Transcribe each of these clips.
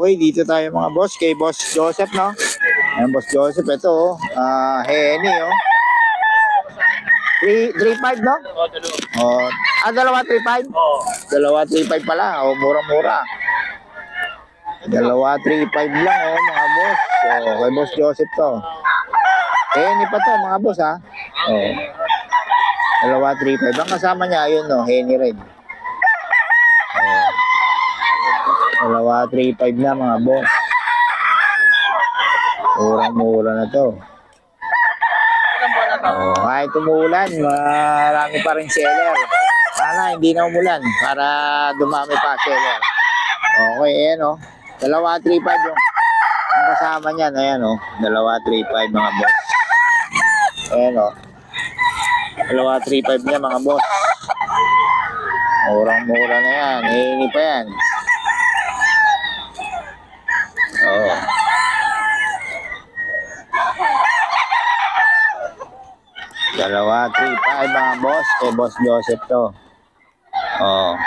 Okay, dito tayo mga boss, kay Boss Joseph, no? Ayan, Boss Joseph, ito, Henny, oh. 3.5, no? Oh, dalawa 3.5? Dalawa 3.5 pala, oh, mura-mura. Dalawa 3.5 lang, oh, mga boss. Oh, kay Boss Joseph to. Henny pa to, mga boss, ha? Oh. Dalawa 3.5. Ang kasama niya, ayun, no, Henny rin. Oh. Dalawa 3.5 na, mga boss. Murang-mura na to. Oh, kahit umulan, marami pa rin seller. Sana hindi na umulan para dumami pa seller. Okay, ayan, oh. Dalawa 3.5 yung ang kasama niyan. Ayan, oh. Dalawa 3.5, mga boss. Ayan, oh. Dalawa 3.5 niya, mga boss. Murang-mura na yan. Hini pa yan. Oh. Dalawa 3.5, mga boss. Kay Boss Joseph to. Oh.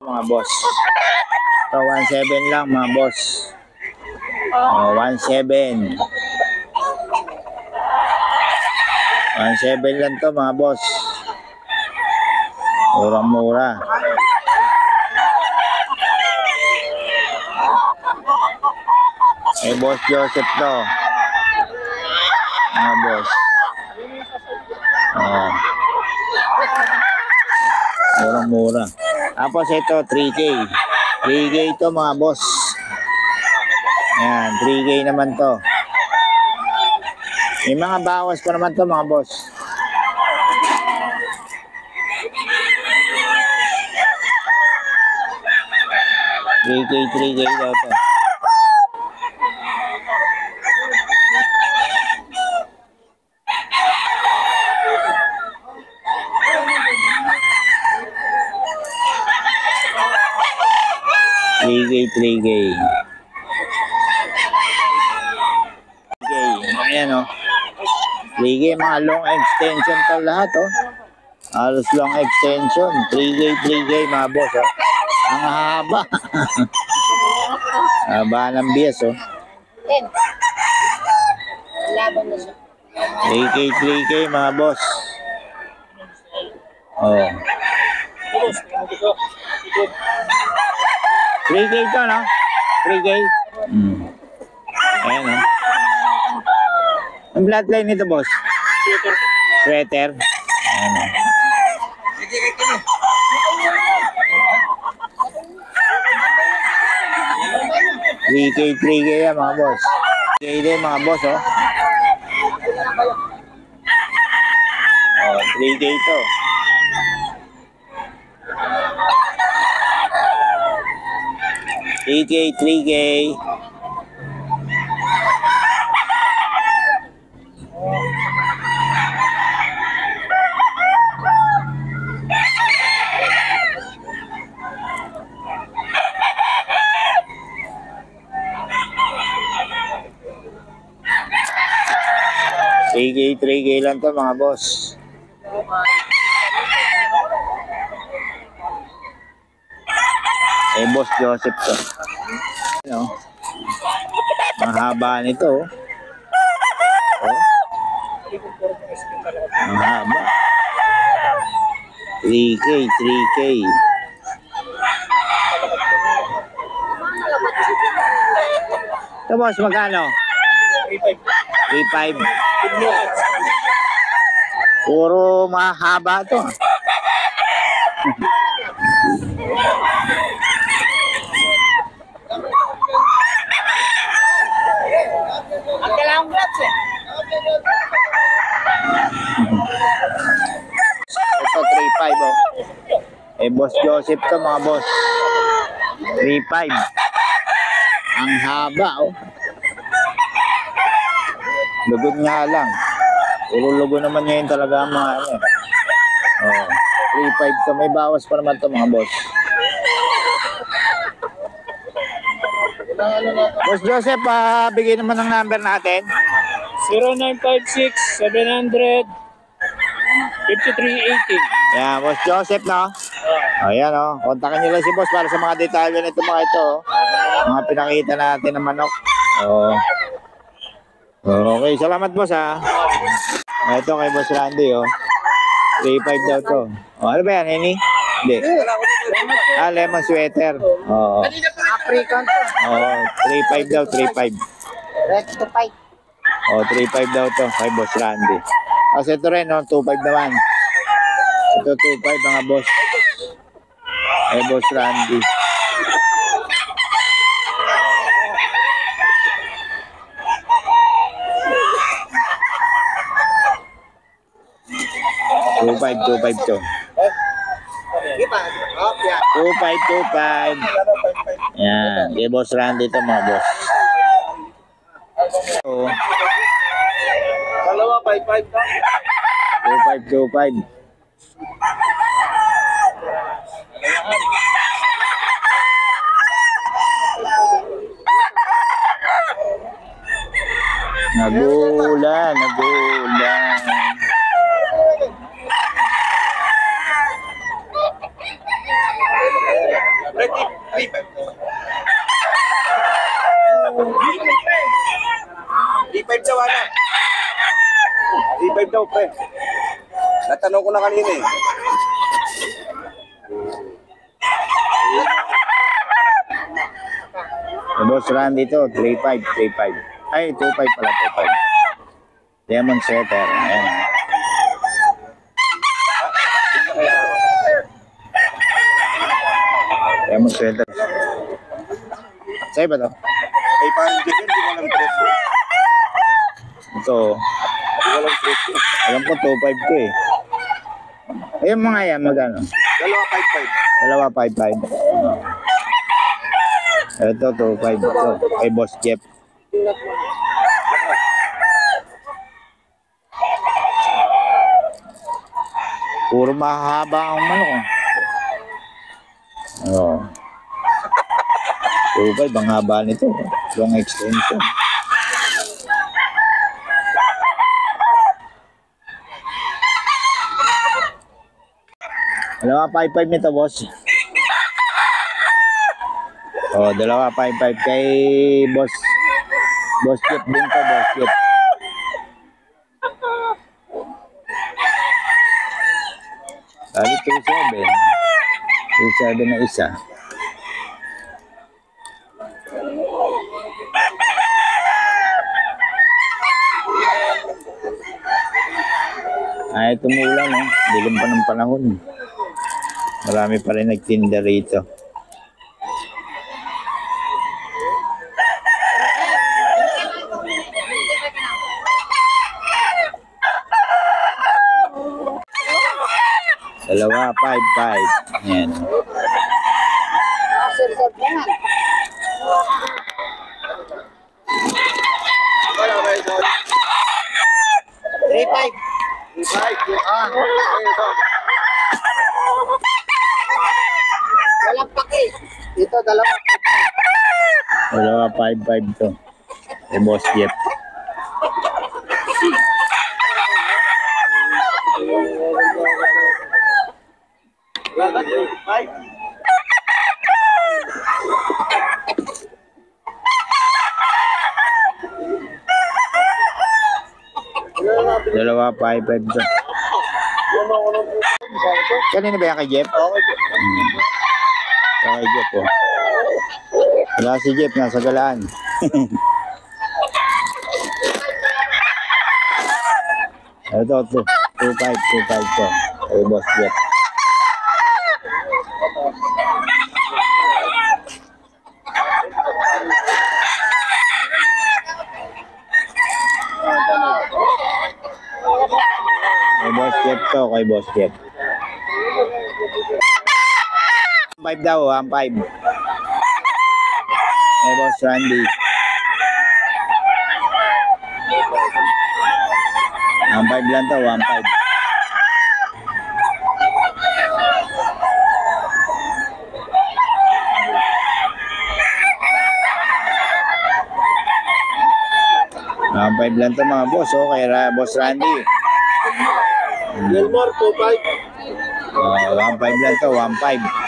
Mga boss. So, 1.7 lang, mga boss. Oh, 1.7. 1.7 lang to, mga boss. Murang-mura. Eh, Boss Joseph to. Mga boss. Oh. Murang-mura. Tapos ito, 3K. 3K to, mga boss. Ayan, 3K naman to. May mga bawas pa naman to, mga boss. $3K daw to. $3K. Ayan, oh. 3K, mga long extension to lahat, oh. Halos long extension. 3K, mga boss, oh. Ang haba. Haba ng bias, oh. 3K, mga boss. Oh. 3K to, no? 3K. Ayan, oh. Ang bloodline nito, boss? Sweater. Ayan, oh. 3K yan, mga boss. 3K din, mga boss, oh. Oh, 3K to. $3K. $3K lang to, mga boss. Eh, Boss Joseph to. Ano? Mahaba nito, oh. Oh. Mahaba. 3K. Ito, boss, magkano? 3.5. Puro mahaba to. Ito 3.5, oh. Eh, Boss Joseph to, mga boss. 3.5. Ang haba, oh. Lugod nga lang. Puro lugo naman ngayon talaga ang mga ano. Oh, 3.5 to. May bawas pa naman to, mga boss. Boss Joseph, bigay naman ng number natin. 0956-700-5380. Yan, Boss Joseph, no? Ayan, oh. Kontakin nyo lang si boss para sa mga detalye nito, mga ito, oh. Mga pinakita natin ng manok. Oo. Okay, salamat boss ha. Ito kay Boss Randy oh. 3.5 daw to. Oh, ano ba yan, Henny? Hindi. Lemon sweater. Oo. African to. Oo, 3.5 daw, 3.5. Rex to fight. Oh, 3.5 daw to kay Boss Randy. Kasi ito rin, no? 2.5 naman. Ito 2.5 mga boss. Kay Boss Randy. Two five to. Iba. Oh, yeah. 2525. Yan. Kay Boss Randy ito mga boss. So, Dalawa, 5-5 ka. 2525. Nagulan. D5 daw, ano? D5 daw, pre. Natanong ko na kanina eh. Kay Boss Randy ito, 35. Ay, 25 pala, 25. Lemon sweater. Ayan. Lemon sweater. Sa'yo ba to? Eh, parang dyan, hindi ko alam presyo. Ito, Hindi ko alam presyo. alam ko 2.5 to eh. Ayun mga yan, magano? Dalawa, 5-5. Dalawa, 5.5. Ito, 2.5 ito. Kay Boss Jeff. Puro mahaba ang manok. Oo. 2.5, ang haba nito. Long extension. Dalawa 5.5 nito, boss. Oh, dalawa 5.5 kay Boss Jeff din to, Boss Jeff. Bali 2.7. 2.7 na isa. Ay, tumulan eh. Dilim pa ng panahon. Marami pa rin nagtinda rito. Dalawa, 5.5. Ayan. Wala ba ito? 3.5. 5. Ah, ito. Walang paki. Ito, dalawa. Dalawa, 5.5 to. Kay Boss Jeff. Dalawa, 5.5 to. Kanina ba yan kay Jeff? Kay Jeff po. Wala si Jeff, nasa galaan. Ito, 2.5 to. Kay Boss Jeff. Kay Boss Jeff to, kay Boss Jeff. 5 daw, 1.5. Kay Boss Randy. 1.5 lang to, 1.5. Ang 5 lang to mga boss, oh, kay Boss Randy. Gilmore, 2-5. 1.5 lang to, 1.5.